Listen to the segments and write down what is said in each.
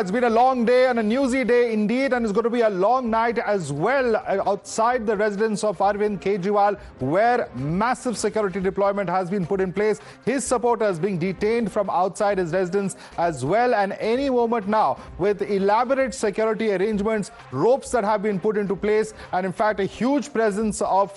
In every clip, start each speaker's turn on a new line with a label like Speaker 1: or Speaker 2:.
Speaker 1: It's been a long day and a newsy day indeed, and it's going to be a long night as well outside the residence of Arvind Kejriwal, where massive security deployment has been put in place. His supporters being detained from outside his residence as well, and any moment now with elaborate security arrangements, ropes that have been put into place, and in fact a huge presence of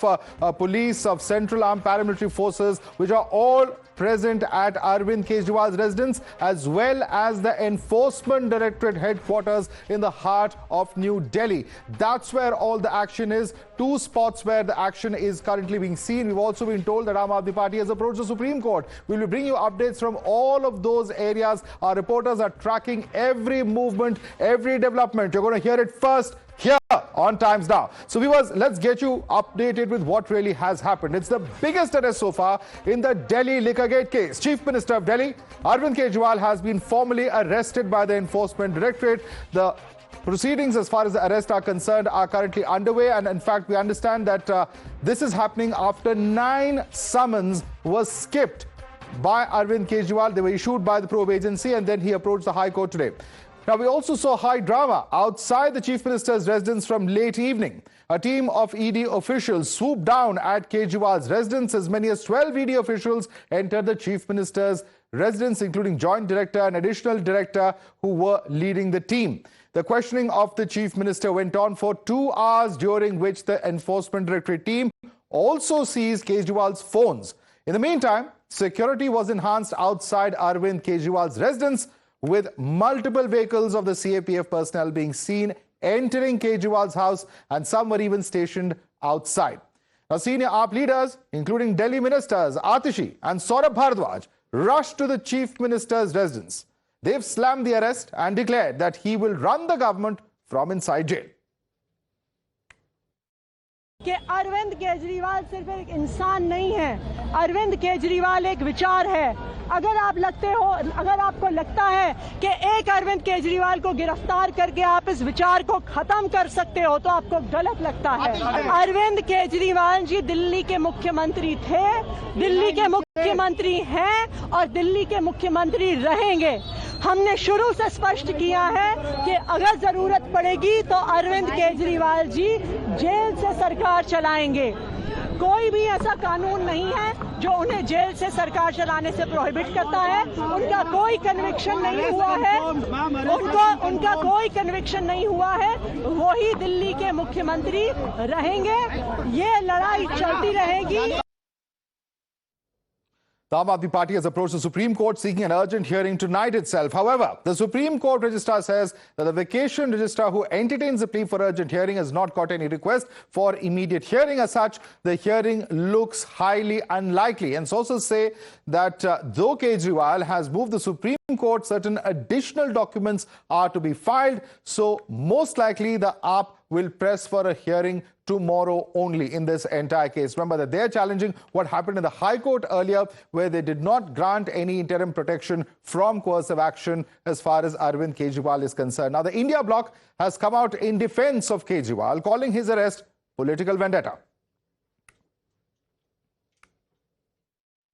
Speaker 1: police, of Central Armed Paramilitary Forces, which are all present at Arvind Kejriwal's residence, as well as the Enforcement Directorate headquarters in the heart of New Delhi. That's where all the action is. Two spots where the action is currently being seen. We've also been told that Aam Aadmi Party has approached the Supreme Court. We will bring you updates from all of those areas. Our reporters are tracking every movement, every development. You're going to hear it first here on Times Now. So viewers, let's get you updated with what really has happened. It's the biggest arrest so far in the Delhi Liquorgate case. Chief Minister of Delhi, Arvind Kejriwal, has been formally arrested by the Enforcement Directorate. The proceedings as far as the arrest are concerned are currently underway, and in fact we understand that this is happening after 9 summons were skipped by Arvind Kejriwal. They were issued by the probe agency, and then he approached the High Court today. Now, we also saw high drama outside the Chief Minister's residence from late evening. A team of ED officials swooped down at Kejriwal's residence. As many as 12 ED officials entered the Chief Minister's residence, including Joint Director and Additional Director who were leading the team. The questioning of the Chief Minister went on for 2 hours, during which the Enforcement Directorate team also seized Kejriwal's phones. In the meantime, security was enhanced outside Arvind Kejriwal's residence, with multiple vehicles of the CAPF personnel being seen entering Kejriwal's house, and some were even stationed outside. Now, senior AAP leaders, including Delhi ministers Atishi and Saurabh Bharadwaj, rushed to the Chief Minister's residence. They've slammed the arrest and declared that he will run the government from inside jail.
Speaker 2: कि अरविंद केजरीवाल सिर्फ एक इंसान नहीं है, अरविंद केजरीवाल एक विचार है। अगर आपको लगता है कि एक अरविंद केजरीवाल को गिरफ्तार करके आप इस विचार को खत्म कर सकते हो, तो आपको गलत लगता है। अरविंद केजरीवाल जी दिल्ली के मुख्यमंत्री थे, दिल्ली के मुख्यमंत्री हैं और दिल्ली के मुख्यमंत्री रहेंगे। हमने शुरू से स्पष्ट किया है कि अगर जरूरत पड़ेगी तो अरविंद केजरीवाल जी जेल से सरकार चलाएंगे। कोई भी ऐसा कानून नहीं है जो उन्हें जेल से सरकार चलाने से प्रोहिबिट करता है। उनका कोई कन्विक्शन नहीं हुआ है, उनका कोई कन्विक्शन नहीं हुआ है। वही दिल्ली के मुख्यमंत्री रहेंगे। ये लड़ाई चलती रहेगी।
Speaker 1: The Aam Aadmi Party has approached the Supreme Court seeking an urgent hearing tonight itself. However, the Supreme Court registrar says that the vacation registrar who entertains a plea for urgent hearing has not got any request for immediate hearing. As such, the hearing looks highly unlikely. And sources say that though Kejriwal has moved the Supreme Court, certain additional documents are to be filed. So most likely the AAP will press for a hearing tomorrow only in this entire case. Remember that they're challenging what happened in the High Court earlier, where they did not grant any interim protection from coercive action as far as Arvind Kejriwal is concerned. Now, the India bloc has come out in defense of Kejriwal, calling his arrest political vendetta.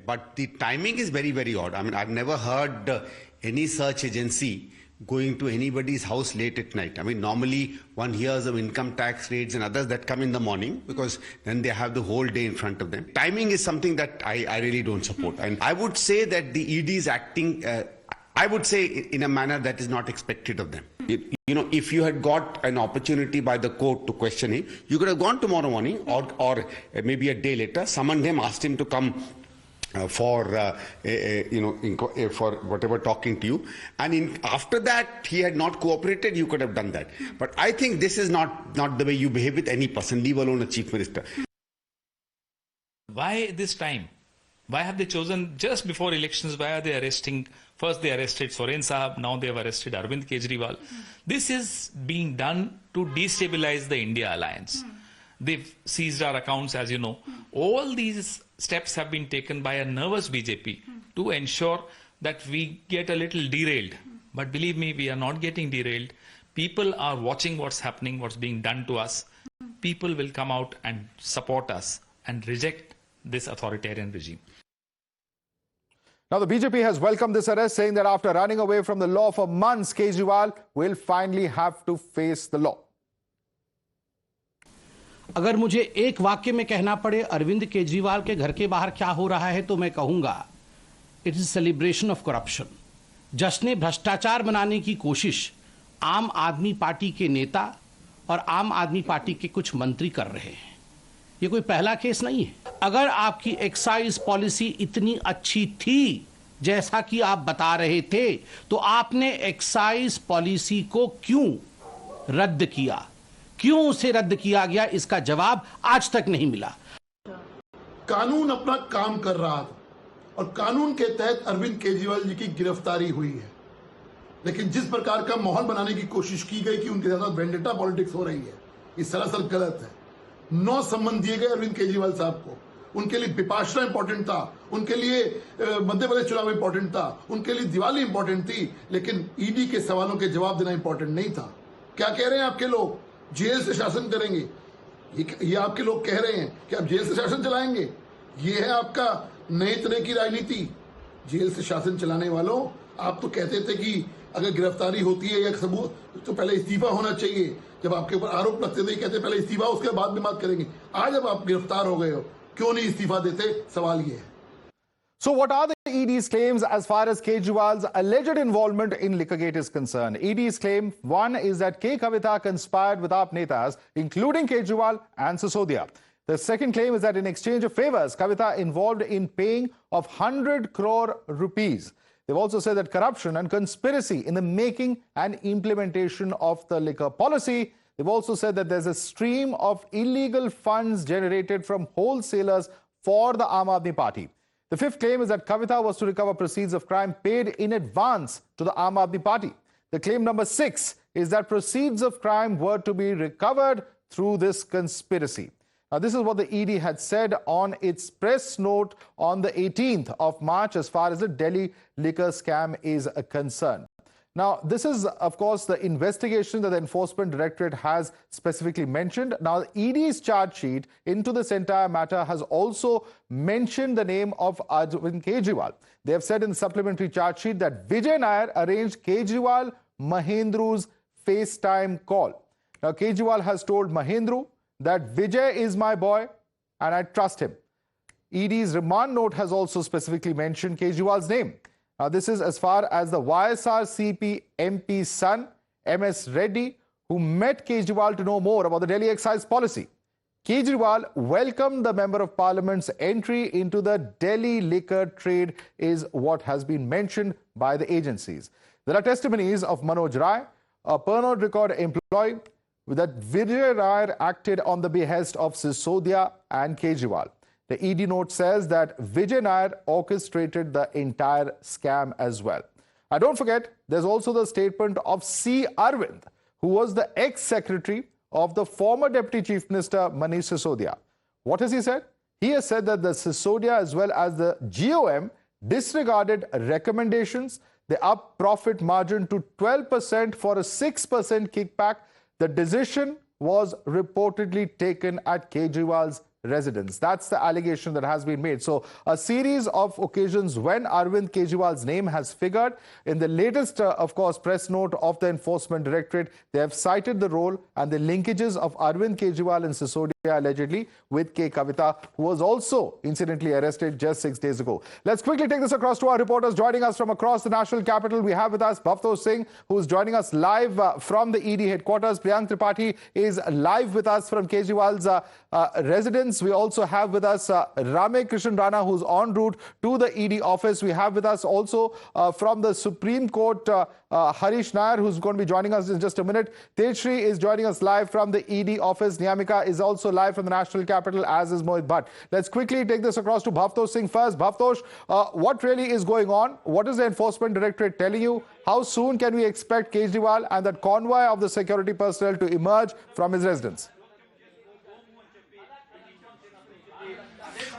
Speaker 3: But the timing is very, very odd. I mean, I've never heard any search agency going to anybody's house late at night. I mean, normally one hears of income tax raids and others that come in the morning, because then they have the whole day in front of them. Timing is something that I really don't support. And I would say that the ED is acting, I would say, in a manner that is not expected of them. You know, if you had got an opportunity by the court to question him, you could have gone tomorrow morning or maybe a day later, summoned him, asked him to come for whatever talking to you, and after that he had not cooperated, you could have done that. But I think this is not the way you behave with any person, leave alone a chief minister.
Speaker 4: Why this time? Why have they chosen just before elections? Why are they arresting? First they arrested Soren Sahab, now they have arrested Arvind Kejriwal. This is being done to destabilize the India alliance. They've seized our accounts, as you know. All these steps have been taken by a nervous BJP to ensure that we get a little derailed. But believe me, we are not getting derailed. People are watching what's happening, what's being done to us. People will come out and support us and reject this authoritarian regime.
Speaker 1: Now, the BJP has welcomed this arrest, saying that after running away from the law for months, Kejriwal will finally have to face the law.
Speaker 5: अगर मुझे एक वाक्य में कहना पड़े अरविंद केजरीवाल के घर के बाहर क्या हो रहा है तो मैं कहूंगा it is celebration of corruption. जश्न भ्रष्टाचार बनाने की कोशिश आम आदमी पार्टी के नेता और आम आदमी पार्टी के कुछ मंत्री कर रहे हैं। ये कोई पहला केस नहीं है। अगर आपकी एक्साइज पॉलिसी इतनी अच्छी थी जैसा कि आप बता रहे थे तो आपने एक्साइज पॉलिसी को क्यों रद्द किया? क्यों उसे रद्द किया गया, इसका जवाब आज तक नहीं मिला।
Speaker 6: कानून अपना काम कर रहा था और कानून के तहत अरविंद केजरीवाल जी की गिरफ्तारी हुई है, लेकिन जिस प्रकार का माहौल बनाने की कोशिश की गई कि उनके साथ वेंडेटा पॉलिटिक्स हो रही है, ये सरासर गलत है। 9 सम्मन दिए गए अरविंद केजरीवाल साहब को। उनके लिए विपाशना इंपॉर्टेंट था, उनके लिए मध्य प्रदेश चुनाव इंपॉर्टेंट था, उनके लिए दिवाली इंपॉर्टेंट थी, लेकिन ईडी के सवालों के जवाब देना इंपॉर्टेंट नहीं था। क्या कह रहे हैं आपके लोग? जेल से शासन करेंगे। ये आपके लोग कह रहे हैं कि आप जेल से शासन चलाएंगे। ये है आपका नए तरह की राजनीति। जेल से शासन चलाने वालों, आप तो कहते थे कि अगर गिरफ्तारी होती है या सबूत तो पहले इस्तीफा होना चाहिए। जब आपके ऊपर आरोप लगते थे कहते पहले इस्तीफा, उसके बाद में बात करेंगे। आज जब आप गिरफ्तार हो गए हो, क्यों नहीं इस्तीफा देते? सवाल ये है।
Speaker 1: So what are the ED's claims as far as Kejriwal's alleged involvement in Liquorgate is concerned? ED's claim, one is that K. Kavita conspired with AAP netas, including Kejriwal and Sisodia. The second claim is that in exchange of favors, Kavita involved in paying of 100 crore rupees. They've also said that corruption and conspiracy in the making and implementation of the liquor policy. They've also said that there's a stream of illegal funds generated from wholesalers for the Aam Aadmi Party. The fifth claim is that Kavita was to recover proceeds of crime paid in advance to the Aam Aadmi Party. The claim number 6 is that proceeds of crime were to be recovered through this conspiracy. Now, this is what the ED had said on its press note on the 18th of March as far as the Delhi liquor scam is concerned. Now, this is, of course, the investigation that the Enforcement Directorate has specifically mentioned. Now, the ED's charge sheet into this entire matter has also mentioned the name of Arvind Kejriwal. They have said in the supplementary charge sheet that Vijay Nair arranged Kejriwal Mahendru's FaceTime call. Now, Kejriwal has told Mahendru that Vijay is my boy and I trust him. ED's remand note has also specifically mentioned Kejriwal's name. Now, this is as far as the YSRCP MP's son, MS Reddy, who met Kejriwal to know more about the Delhi excise policy. Kejriwal welcomed the Member of Parliament's entry into the Delhi liquor trade is what has been mentioned by the agencies. There are testimonies of Manoj Rai, a Pernod Record employee, that Vijay Nair acted on the behest of Sisodia and Kejriwal. The ED note says that Vijay Nair orchestrated the entire scam as well. And don't forget, there's also the statement of C. Arvind, who was the ex-secretary of the former Deputy Chief Minister Manish Sisodia. What has he said? He has said that the Sisodia as well as the GOM disregarded recommendations. They upped profit margin to 12% for a 6% kickback. The decision was reportedly taken at Kejriwal's residence. That's the allegation that has been made. So a series of occasions when Arvind Kejriwal's name has figured. In the latest, of course, press note of the Enforcement Directorate, they have cited the role and the linkages of Arvind Kejriwal and Sisodia allegedly with K. Kavita, who was also incidentally arrested just 6 days ago. Let's quickly take this across to our reporters joining us from across the national capital. We have with us Madhavdas Singh, who is joining us live from the ED headquarters. Priyank Tripathi is live with us from Kejriwal's residence. We also have with us Rame Krishnan Rana, who's en route to the ED office. We have with us also from the Supreme Court, Harish Nair, who's going to be joining us in just a minute. Tejshri is joining us live from the ED office. Niyamika is also live from the national capital, as is Mohit Bhatt. Let's quickly take this across to Madhavdas Singh first. Madhavdas, what really is going on? What is the Enforcement Directorate telling you? How soon can we expect Kejriwal and that convoy of the security personnel to emerge from his residence?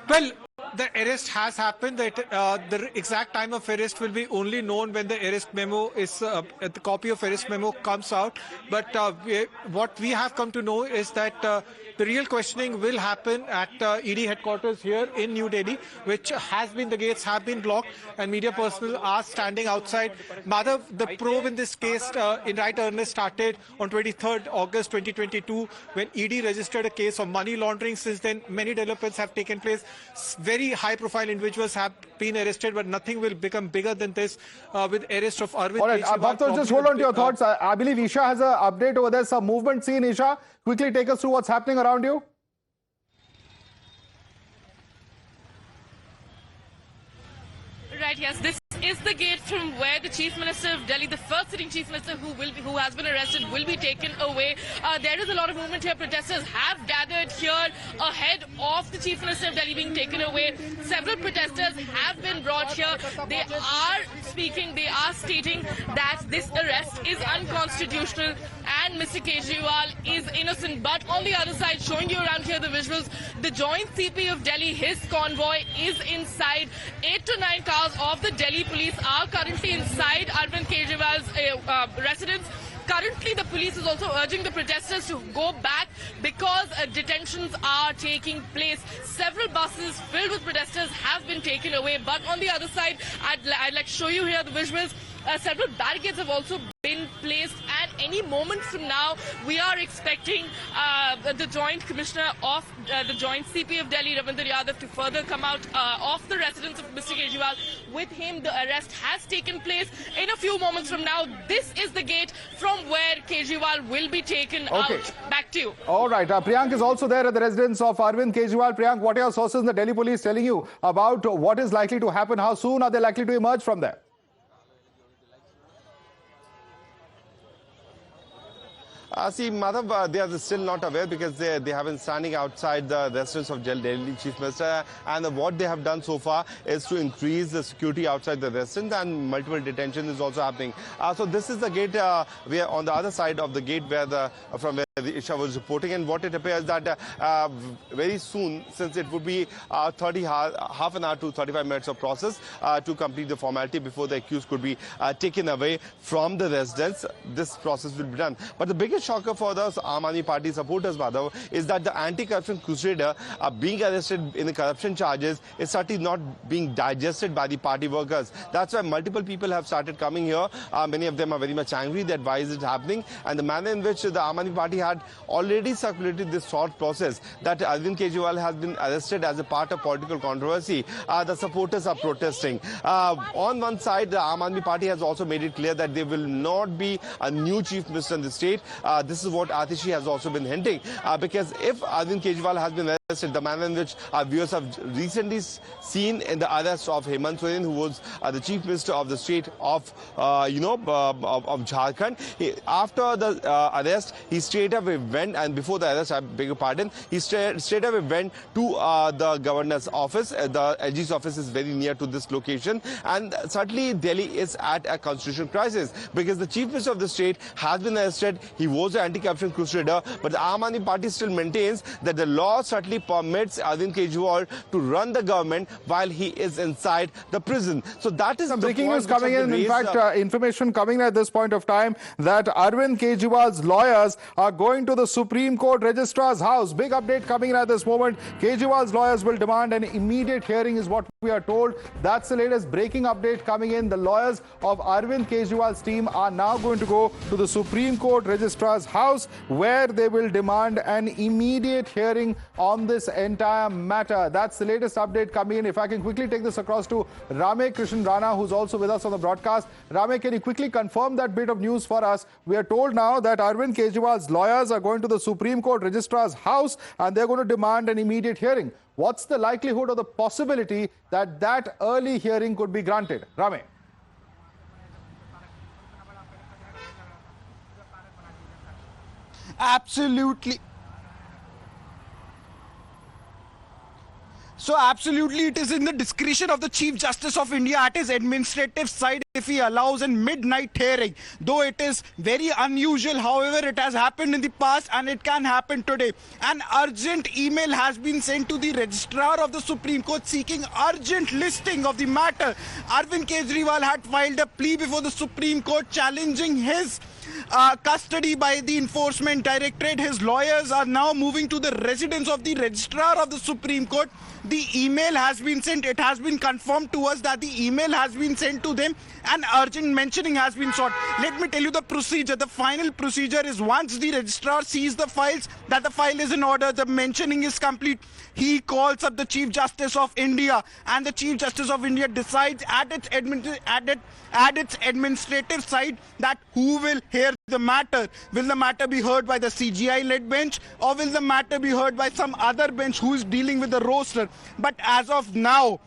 Speaker 5: Well,
Speaker 7: The arrest has happened. The exact time of arrest will be only known when the arrest memo is, the copy of arrest memo comes out. But what we have come to know is that the real questioning will happen at ED headquarters here in New Delhi, which has been, the gates have been blocked and media personnel are standing outside. Madhav, the probe in this case in right earnest started on 23rd August 2022 when ED registered a case of money laundering. Since then, many developments have taken place. Very high-profile individuals have been arrested, but nothing will become bigger than this with arrest of Arvind.
Speaker 1: All right, Bhavtosh, just hold on to your thoughts. I believe Isha has an update over there, some movement seen. Isha, quickly take us through what's happening around you.
Speaker 8: Right, yes, this is the gate from where the Chief Minister of Delhi, the first sitting Chief Minister who has been arrested, will be taken away. There is a lot of movement here. Protesters have gathered here ahead of the Chief Minister of Delhi being taken away. Several protesters have been brought here. They are speaking, they are stating that this arrest is unconstitutional and Mr. Kejriwal is innocent. But on the other side, showing you around here the visuals, the joint CP of Delhi, his convoy is inside. 8 to 9 cars of the Delhi police are currently inside Arvind Kejriwal's residence. Currently, the police is also urging the protesters to go back because detentions are taking place. Several buses filled with protesters have been taken away. But on the other side, I'd like to show you here the visuals. Several barricades have also been placed, and any moment from now, we are expecting the Joint Commissioner of the Joint CP of Delhi, Ravinder Yadav, to further come out of the residence of Mr. Kejriwal. With him, the arrest has taken place. In a few moments from now, this is the gate from where Kejriwal will be taken out. Back to you.
Speaker 1: All right, Priyank is also there at the residence of Arvind Kejriwal. Priyank, what are your sources in the Delhi police telling you about what is likely to happen? How soon are they likely to emerge from there?
Speaker 9: See, Madhav, they are still not aware because they have been standing outside the residence of Delhi Chief Minister, and what they have done so far is to increase the security outside the residence, and multiple detention is also happening. So this is the gate. We are on the other side of the gate where from where the Isha was reporting, and what it appears that very soon, since it would be half an hour to 35 minutes of process to complete the formality before the accused could be taken away from the residence, this process will be done. But the biggest shocker for the Aam Aadmi Party supporters, Madhav, is that the anti-corruption crusader being arrested in the corruption charges is certainly not being digested by the party workers. That's why multiple people have started coming here. Many of them are very much angry that why is it happening, and the manner in which the Aam Aadmi Party had already circulated this thought process that Arvind Kejriwal has been arrested as a part of political controversy. The supporters are protesting. On one side, the Aam Aadmi Party has also made it clear that there will not be a new chief minister in the state. This is what Atishi has also been hinting, because if Arvind Kejriwal has been arrested, the manner in which our viewers have recently seen in the arrest of Hemant Soren, who was the chief minister of the state of Jharkhand. After the arrest, he straight away went, and before the arrest, I beg your pardon, he straight away went to the governor's office. The LG's office is very near to this location, and certainly Delhi is at a constitutional crisis because the chief minister of the state has been arrested. He was an anti-corruption crusader, but the Aam Aadmi Party still maintains that the law certainly permits Arvind Kejriwal to run the government while he is inside the prison. So that is
Speaker 1: some breaking news coming in. In fact, information coming at this point of time that Arvind Kejriwal's lawyers are going to the Supreme Court Registrar's house. Big update coming in at this moment. Kejriwal's lawyers will demand an immediate hearing is what we are told. That's the latest breaking update coming in. The lawyers of Arvind Kejriwal's team are now going to go to the Supreme Court Registrar's house where they will demand an immediate hearing on this entire matter. That's the latest update coming in. If I can quickly take this across to Rame Krishnan Rana, who's also with us on the broadcast. Rame, can you quickly confirm that bit of news for us? We are told now that Arvind Kejriwal's lawyers are going to the Supreme Court Registrar's house and they're going to demand an immediate hearing. What's the likelihood or the possibility that that early hearing could be granted? Rame.
Speaker 10: Absolutely. So absolutely it is in the discretion of the Chief Justice of India at his administrative side if he allows a midnight hearing. Though it is very unusual, however, it has happened in the past and it can happen today. An urgent email has been sent to the Registrar of the Supreme Court seeking urgent listing of the matter. Arvind Kejriwal had filed a plea before the Supreme Court challenging his custody by the Enforcement Directorate. His lawyers are now moving to the residence of the Registrar of the Supreme Court. The email has been sent. It has been confirmed to us that the email has been sent to them and urgent mentioning has been sought. Let me tell you the procedure. The final procedure is once the registrar sees the files, that the file is in order, the mentioning is complete, he calls up the Chief Justice of India and the Chief Justice of India decides at its administrative side that who will hear the matter. Will the matter be heard by the CGI-led bench or will the matter be heard by some other bench who is dealing with the roster? But as of now,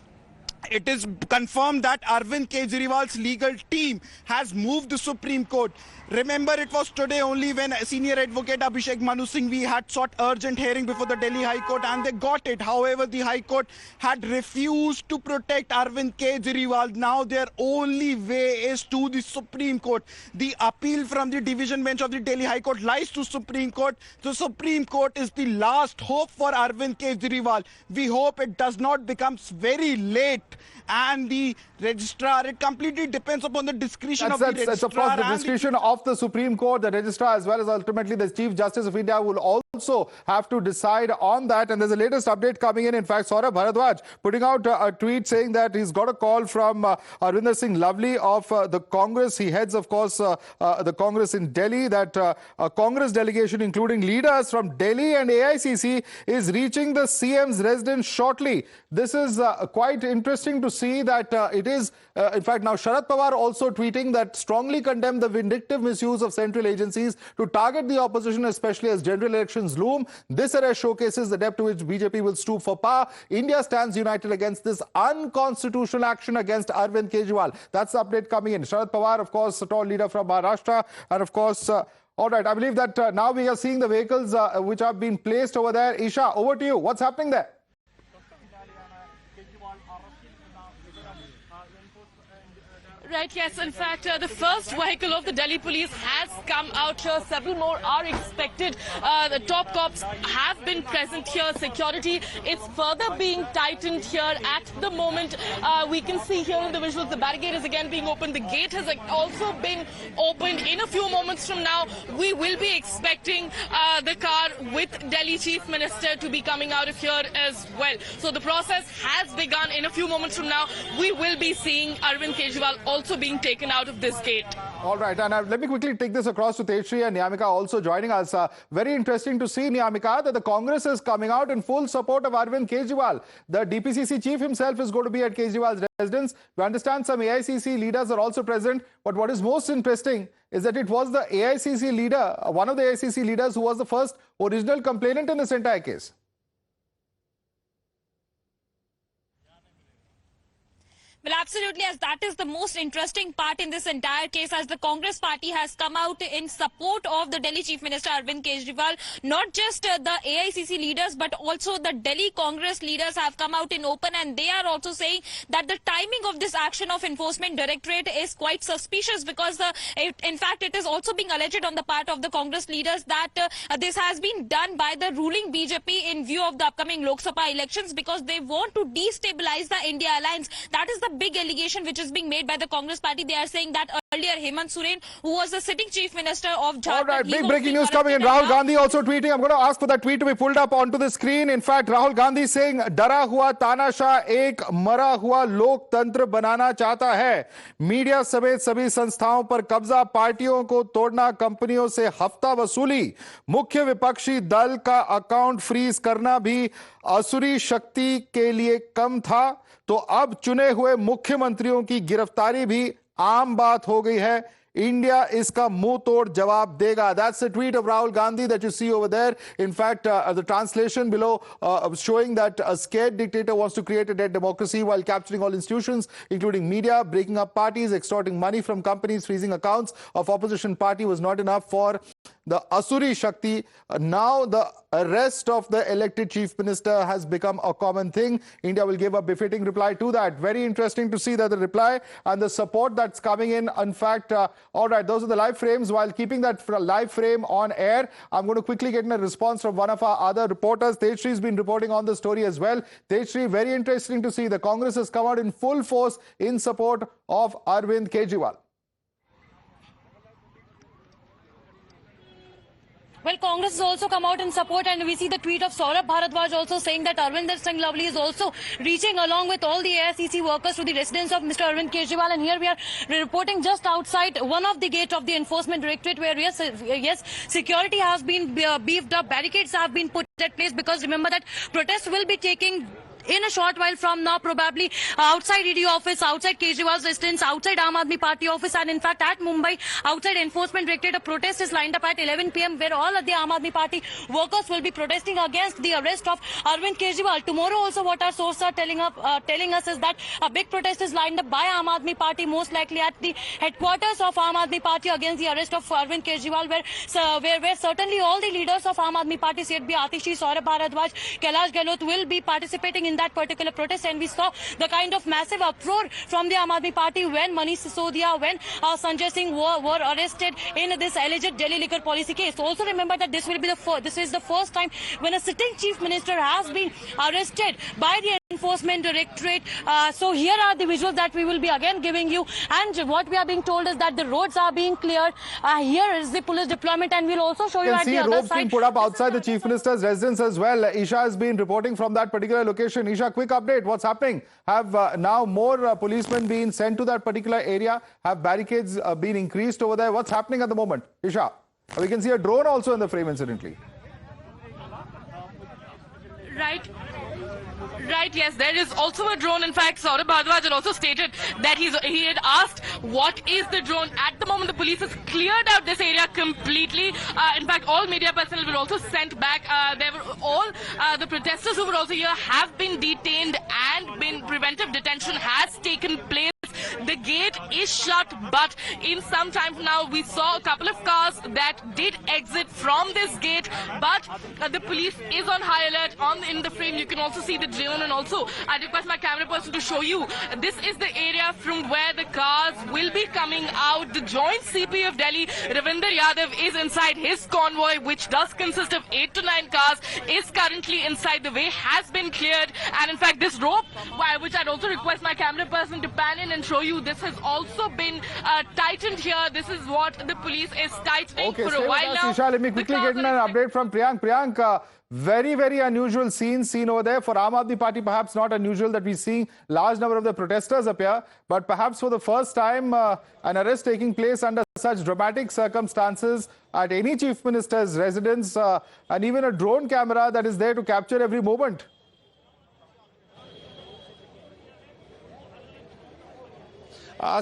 Speaker 10: it is confirmed that Arvind Kejriwal's legal team has moved the Supreme Court. Remember, it was today only when senior advocate Abhishek Manu Singhvi had sought urgent hearing before the Delhi High Court and they got it. However, the High Court had refused to protect Arvind Kejriwal. Now their only way is to the Supreme Court. The appeal from the division bench of the Delhi High Court lies to Supreme Court. The Supreme Court is the last hope for Arvind Kejriwal. We hope it does not become very late. And the registrar, it completely depends upon the discretion of the registrar.
Speaker 1: That's of course the discretion of the Supreme Court, the registrar, as well as ultimately the Chief Justice of India will also have to decide on that. And there's a latest update coming in. In fact, Saurabh Bharadwaj putting out a tweet saying that he's got a call from Arvinder Singh Lovely of the Congress. He heads, of course, the Congress in Delhi. That a Congress delegation, including leaders from Delhi and AICC, is reaching the CM's residence shortly. This is quite interesting to see that it is, in fact, now Sharad Pawar also tweeting that strongly condemned the vindictive misuse of central agencies to target the opposition, especially as general elections loom. This arrest showcases the depth to which BJP will stoop for power. India stands united against this unconstitutional action against Arvind Kejriwal. That's the update coming in. Sharad Pawar, of course, a tall leader from Maharashtra, and of course, all right, I believe that now we are seeing the vehicles which have been placed over there. Isha, over to you. What's happening there?
Speaker 8: Right, yes. In fact, the first vehicle of the Delhi police has come out here. Several more are expected. The top cops have been present here. Security is further being tightened here at the moment. We can see here in the visuals the barricade is again being opened. The gate has also been opened. In a few moments from now, we will be expecting the car with Delhi Chief Minister to be coming out of here as well. So the process has begun. In a few moments from now, we will be seeing Arvind Kejriwal also being taken out of this gate.
Speaker 1: All right, and let me quickly take this across to Tejshri and Nyamika also joining us. Very interesting to see, Nyamika, that the Congress is coming out in full support of Arvind Kejriwal. The DPCC chief himself is going to be at Kejriwal's residence. We understand some AICC leaders are also present, but what is most interesting is that it was the AICC leader, one of the AICC leaders who was the first original complainant in this entire case.
Speaker 11: Well, absolutely, as that is the most interesting part in this entire case, as the Congress party has come out in support of the Delhi Chief Minister Arvind Kejriwal. Not just the AICC leaders, but also the Delhi Congress leaders have come out in open, and they are also saying that the timing of this action of Enforcement Directorate is quite suspicious, because in fact it is also being alleged on the part of the Congress leaders that this has been done by the ruling BJP in view of the upcoming Lok Sabha elections, because they want to destabilize the India alliance. That is the big allegation which is being made by the Congress party. They are saying that earlier Hemant Soren, who was the sitting chief minister of Jharkhand...
Speaker 1: All right, big breaking news coming in. Rahul Gandhi also tweeting. I'm going to ask for that tweet to be pulled up onto the screen. In fact, Rahul Gandhi saying, डरा हुआ तानाशाह एक मरा हुआ लोकतंत्र बनाना चाहता है. Media समेत सभी संस्थाओं पर कब्जा, पार्टियों को तोड़ना, कंपनियों से हफ्ता वसूली, मुख्य विपक्षी दल का अकाउंट फ्रीज करना भी असुरी शक्ति के लिए कम था, तो अब चुने हुए मुख्यमंत्रियों की गिरफ्तारी भी आम बात हो गई है. India इसका मुंह तोड़ जवाब देगा. That's the tweet of Rahul Gandhi that you see over there. In fact, the translation below showing that a scared dictator wants to create a dead democracy while capturing all institutions, including media, breaking up parties, extorting money from companies, freezing accounts of opposition party was not enough for the Asuri Shakti. Now the arrest of the elected chief minister has become a common thing. India will give a befitting reply to that. Very interesting to see that the reply and the support that's coming in. In fact, all right, those are the live frames. While keeping that live frame on air, I'm going to quickly get a response from one of our other reporters. Tejshri has been reporting on the story as well. Tejshri, very interesting to see the Congress has come out in full force in support of Arvind Kejriwal.
Speaker 11: Well, Congress has also come out in support, and we see the tweet of Saurabh Bharadwaj also saying that Arvinder Singh Lovely is also reaching along with all the AICC workers to the residence of Mr. Arvind Kejriwal. And here we are reporting just outside one of the gates of the Enforcement Directorate, where yes, security has been beefed up, barricades have been put at place, because remember that protests will be taking in a short while from now, probably outside ED office, outside Kejriwal's residence, outside Aam Aadmi Party office, and in fact at Mumbai, outside Enforcement Directorate, a protest is lined up at 11 p.m. where all of the Aam Aadmi Party workers will be protesting against the arrest of Arvind Kejriwal. Tomorrow also what our sources are telling us is that a big protest is lined up by Aam Aadmi Party, most likely at the headquarters of Aam Aadmi Party, against the arrest of Arvind Kejriwal, where certainly all the leaders of Aam Aadmi Party, Syed B. Atishi, Saurabh Bharadwaj, Kailash Gehlot, will be participating in that particular protest. And we saw the kind of massive uproar from the Aam Aadmi Party when Manish Sisodia, when Sanjay Singh were arrested in this alleged Delhi liquor policy case. Also remember that this is the first time when a sitting chief minister has been arrested by the Enforcement Directorate. So here are the visuals that we will be again giving you, and what we are being told is that the roads are being cleared. Here is the police deployment, and we'll also show you at the other side.
Speaker 1: Ropes being put up outside the chief minister's residence as well. Isha has been reporting from that particular location. Isha, quick update. What's happening? Have now more policemen been sent to that particular area? Have barricades been increased over there? What's happening at the moment? Isha, we can see a drone also in the frame, incidentally.
Speaker 8: Right, yes, there is also a drone. In fact, Saurabh Bharadwaj had also stated that he had asked what is the drone. At the moment, the police has cleared out this area completely. In fact, all media personnel were also sent back. There were all the protesters who were also here have been detained, and preventive detention has taken place. The gate is shut, but in some time from now, we saw a couple of cars that did exit from this gate, but the police is on high alert. In the frame, you can also see the drone, and also I request my camera person to show you. This is the area from where the cars will be coming out. The Joint CP of Delhi, Ravinder Yadav, is inside his convoy, which does consist of 8 to 9 cars, is currently inside. The way has been cleared, and in fact, this rope, which I'd also request my camera person to pan in and show you, this has also been tightened here. This is what the police is tightening for a while now.
Speaker 1: Isha, let me quickly get an update from Priyank. Priyank, very, very unusual seen over there. For Aam Aadmi Party, perhaps not unusual that we see large number of the protesters appear, but perhaps for the first time, an arrest taking place under such dramatic circumstances at any chief minister's residence, and even a drone camera that is there to capture every moment.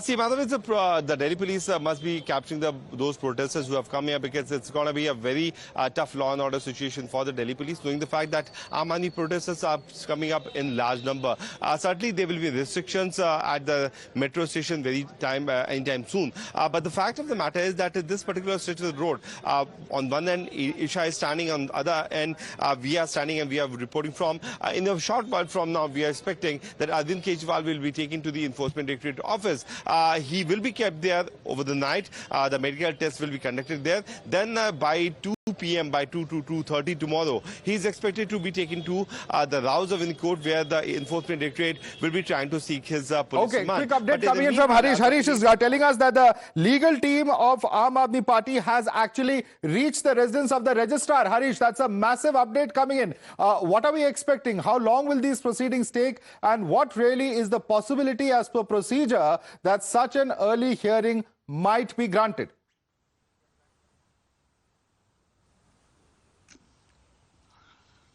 Speaker 9: See, Madhavdas, the Delhi police must be capturing those protesters who have come here, because it's going to be a very tough law and order situation for the Delhi police, knowing the fact that Aam Aadmi protesters are coming up in large number. Certainly, there will be restrictions at the metro station anytime soon. But the fact of the matter is that this particular stretch of the road, on one end, Isha is standing, on the other end, we are standing, and we are reporting from. In a short while from now, we are expecting that Arvind Kejriwal will be taken to the Enforcement Directorate office. He will be kept there over the night. The medical test will be conducted there. Then by 2 p.m., by 2 to 2:30 tomorrow, he is expected to be taken to the Rouse of Court, where the Enforcement Directorate will be trying to seek his police remand.
Speaker 1: Quick update coming in from Harish. Harish is telling us that the legal team of Aam Aadmi Party has actually reached the residence of the registrar. Harish, that's a massive update coming in. What are we expecting? How long will these proceedings take? And what really is the possibility, as per procedure, that such an early hearing might be granted?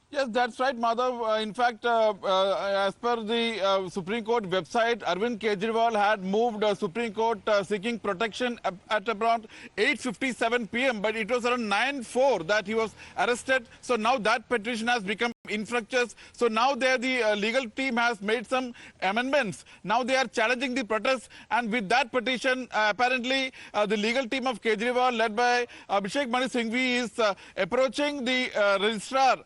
Speaker 12: Yes, that's right, Madhav. In fact, as per the Supreme Court website, Arvind Kejriwal had moved Supreme Court seeking protection at around 8:57 p.m. But it was around 9:04 that he was arrested. So now that petition has become infrastructures. So now the legal team has made some amendments. Now they are challenging the protest, and with that petition, apparently the legal team of Kejriwal, led by Abhishek Mani Singhvi, is approaching the registrar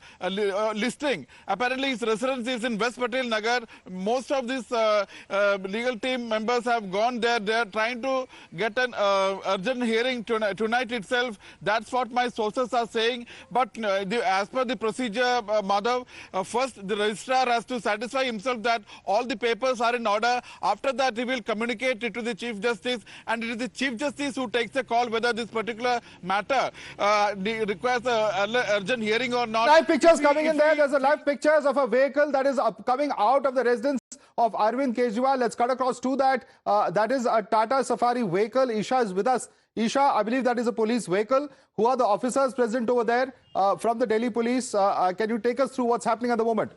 Speaker 12: listing. Apparently his residence is in West Patel Nagar. Most of these legal team members have gone there. They are trying to get an urgent hearing tonight itself. That's what my sources are saying. But as per the procedure, Madhav, first the registrar has to satisfy himself that all the papers are in order. After that, he will communicate it to the Chief Justice, and it is the Chief Justice who takes a call whether this particular matter requires an urgent hearing or not.
Speaker 1: Live pictures coming in there. There's a live pictures of a vehicle that is coming out of the residence of Arvind Kejriwal. Let's cut across to that. That is a Tata Safari vehicle. Isha is with us. Isha, I believe that is a police vehicle. Who are the officers present over there from the Delhi police? Can you take us through what's happening at the moment?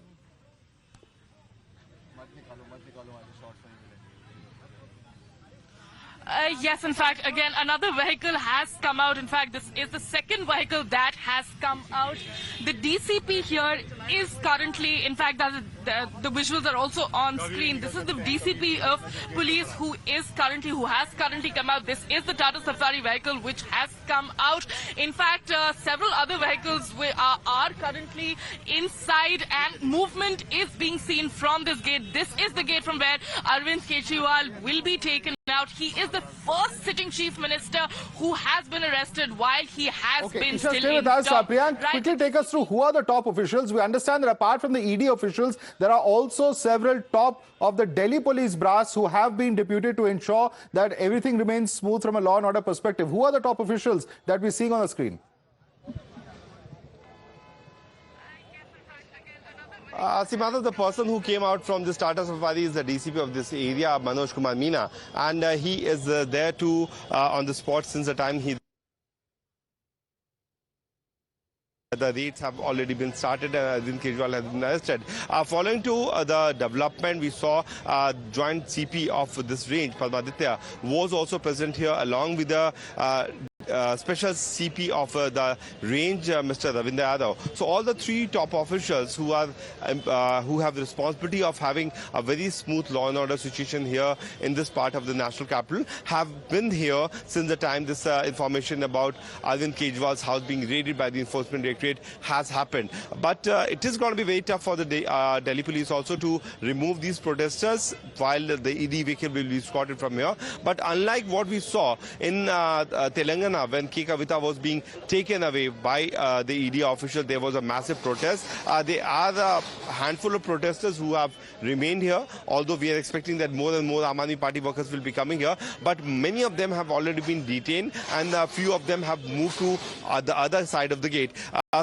Speaker 8: Yes, in fact, again, another vehicle has come out. In fact, this is the second vehicle that has come out. The DCP here is currently, in fact, the visuals are also on screen. This is the DCP of police who has currently come out. This is the Tata Safari vehicle which has come out. In fact, several other vehicles are currently inside, and movement is being seen from this gate. This is the gate from where Arvind Kejriwal will be taken out. He is the first sitting chief minister who has been arrested while he has been
Speaker 1: Isha,
Speaker 8: still
Speaker 1: stay
Speaker 8: in
Speaker 1: with us.
Speaker 8: stop.
Speaker 1: Priyank, quickly take us through who are the top officials. We understand that apart from the ED officials, there are also several top of the Delhi police brass who have been deputed to ensure that everything remains smooth from a law and order perspective. Who are the top officials that we're seeing on the screen?
Speaker 9: Madhav, the person who came out from this Tata Safari is the DCP of this area, Manoj Kumar Meena, and he is there to on the spot since the time the raids have already been started and Arvind Kejriwal has been arrested. Following to the development, we saw joint CP of this range, Padmaditya, was also present here along with the special CP of the range, Mr. Ravindra Yadav. So all the three top officials who have the responsibility of having a very smooth law and order situation here in this part of the national capital have been here since the time this information about Arvind Kejriwal's house being raided by the enforcement directorate has happened. But it is going to be very tough for the Delhi police also to remove these protesters while the ED vehicle will be escorted from here. But unlike what we saw in Telangana, when K. Kavita was being taken away by the ED official, there was a massive protest. There are a handful of protesters who have remained here, although we are expecting that more and more Aam Aadmi Party workers will be coming here. But many of them have already been detained, and a few of them have moved to the other side of the gate.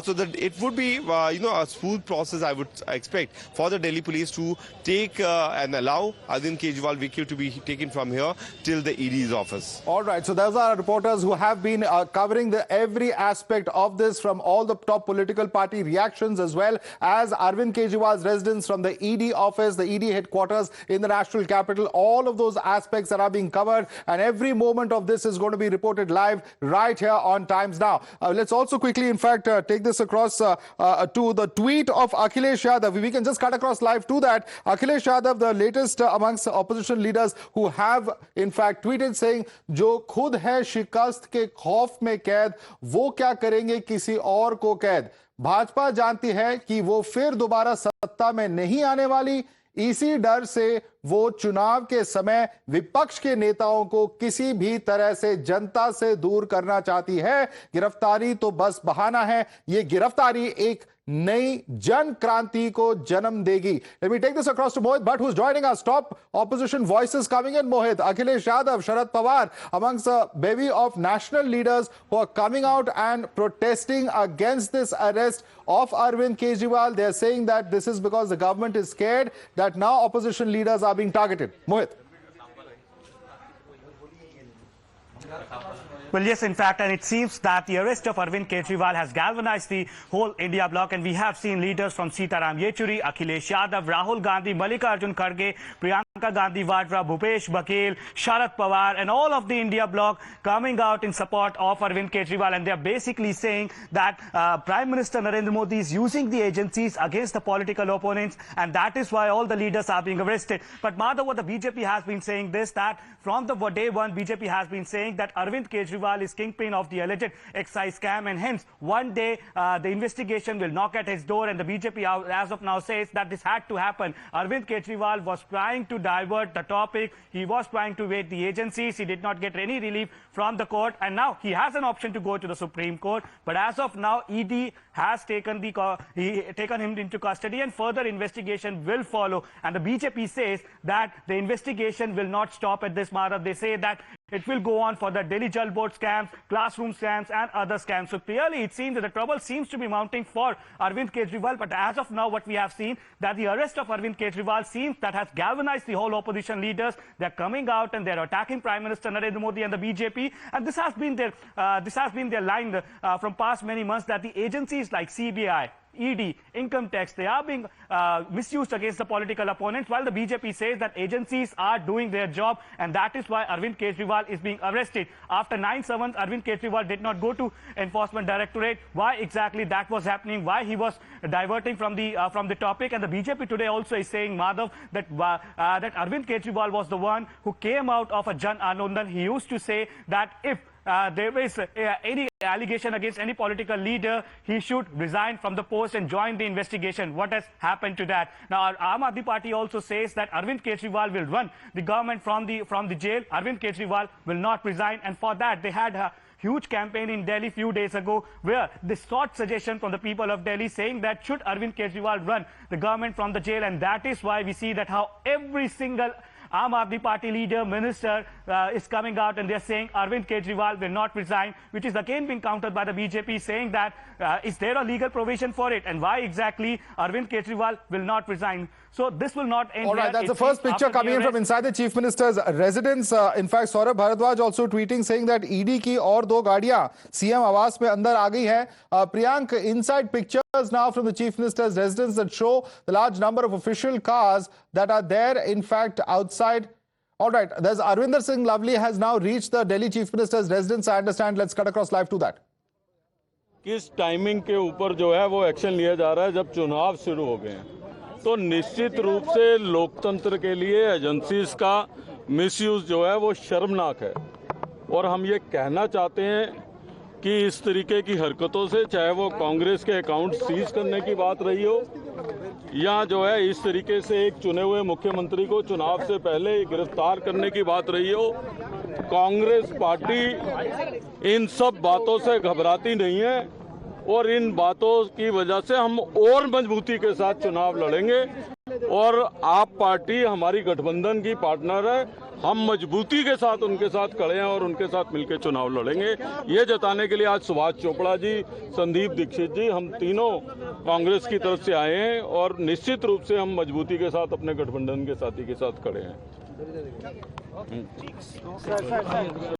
Speaker 9: So that it would be, a smooth process, I would expect, for the Delhi police to take and allow Arvind Kejriwal vehicle to be taken from here till the ED's office.
Speaker 1: All right, so those are reporters who have been covering every aspect of this from all the top political party reactions, as well as Arvind Kejriwal's residence from the ED office, the ED headquarters in the national capital. All of those aspects that are being covered, and every moment of this is going to be reported live right here on Times Now. Let's also quickly, in fact, take this across to the tweet of Akhilesh Yadav. We can just cut across live to that. Akhilesh Yadav, the latest amongst opposition leaders who have, in fact, tweeted saying, "जो खुद है शिकस्त के खौफ में कैद, वो क्या करेंगे किसी और को कैद। भाजपा जानती है कि वो फिर दोबारा सत्ता में नहीं आने वाली। इसी डर से वो चुनाव के समय विपक्ष के नेताओं को किसी भी तरह से जनता से दूर करना चाहती है। गिरफ्तारी तो बस बहाना है। ये गिरफ्तारी एक नई जन क्रांति को जन्म देगी." Let me take this across to Mohit Bhatt, who's joining us. Top opposition voices coming in, Mohit. Akhilesh Yadav, Sharad Pawar, amongst a bevy of national leaders who are coming out and protesting against this arrest of Arvind Kejriwal. They're saying that this is because the government is scared that now opposition leaders are being targeted. Mohit.
Speaker 13: Well, yes, in fact, and it seems that the arrest of Arvind Kejriwal has galvanized the whole India bloc, and we have seen leaders from Sitaram Yechuri, Akhilesh Yadav, Rahul Gandhi, Mallikarjun Kharge, Priyanka Priyanka Gandhi Vadra, Bhupesh Baghel, Sharad Pawar, and all of the India bloc coming out in support of Arvind Kejriwal, and they are basically saying that Prime Minister Narendra Modi is using the agencies against the political opponents, and that is why all the leaders are being arrested. But Madhav, what the BJP has been saying this, that from the day one, BJP has been saying that Arvind Kejriwal is kingpin of the alleged excise scam, and hence one day the investigation will knock at his door, and the BJP as of now says that this had to happen. Arvind Kejriwal was trying to divert the topic. He was trying to evade the agencies. He did not get any relief from the court, and now he has an option to go to the Supreme Court. But as of now, ED has taken him into custody, and further investigation will follow. And the BJP says that the investigation will not stop at this matter. They say that it will go on for the Delhi Jal Board scams, classroom scams, and other scams. So clearly, it seems that the trouble seems to be mounting for Arvind Kejriwal. But as of now, what we have seen, that the arrest of Arvind Kejriwal seems that has galvanized the whole opposition leaders. They're coming out and they're attacking Prime Minister Narendra Modi and the BJP. And this has been their line from past many months, that the agencies like CBI, ED, income tax, they are being misused against the political opponents, while the BJP says that agencies are doing their job, and that is why Arvind Kejriwal is being arrested. After 9 summons, Arvind Kejriwal did not go to Enforcement Directorate. Why exactly that was happening, why he was diverting from the topic. And the BJP today also is saying, Madhav, that Arvind Kejriwal was the one who came out of a Jan Andolan. He used to say that if there is any allegation against any political leader, he should resign from the post and join the investigation. What has happened to that? Now, our Aam Aadmi Party also says that Arvind Kejriwal will run the government from the jail. Arvind Kejriwal will not resign, and for that they had a huge campaign in Delhi a few days ago, where they sought suggestion from the people of Delhi, saying that should Arvind Kejriwal run the government from the jail. And that is why we see that how every single Aam Aadmi Party leader, minister is coming out and they're saying Arvind Kejriwal will not resign, which is again being countered by the BJP, saying that is there a legal provision for it, and why exactly Arvind Kejriwal will not resign. So this will not end.
Speaker 1: All right, that's the first picture coming in from inside the Chief Minister's residence. In fact, Saurabh Bharadwaj also tweeting saying that ED की और 2 गाड़ियां CM आवास में अंदर आ गई हैं. Priyank, inside pictures now from the Chief Minister's residence that show the large number of official cars that are there, in fact, outside. All right, there's Arvinder Singh Lovely has now reached the Delhi Chief Minister's residence, I understand. Let's cut across live to that.
Speaker 12: किस timing के ऊपर जो है वो action लिया जा रहा है जब चुनाव शुरू हो गए हैं, तो निश्चित रूप से लोकतंत्र के लिए एजेंसीज का मिसयूज जो है वो शर्मनाक है. और हम ये कहना चाहते हैं कि इस तरीके की हरकतों से, चाहे वो कांग्रेस के अकाउंट सीज करने की बात रही हो, या जो है इस तरीके से एक चुने हुए मुख्यमंत्री को चुनाव से पहले गिरफ्तार करने की बात रही हो, कांग्रेस पार्टी इन सब बातों से घबराती नहीं है. और इन बातों की वजह से हम और मजबूती के साथ चुनाव लड़ेंगे. और आप पार्टी हमारी गठबंधन की पार्टनर है, हम मजबूती के साथ उनके साथ खड़े हैं और उनके साथ मिलकर चुनाव लड़ेंगे. ये जताने के लिए आज सुभाष चोपड़ा जी, संदीप दीक्षित जी, हम तीनों कांग्रेस की तरफ से आए हैं और निश्चित रूप से हम मजबूती के साथ अपने गठबंधन के साथी के साथ खड़े हैं.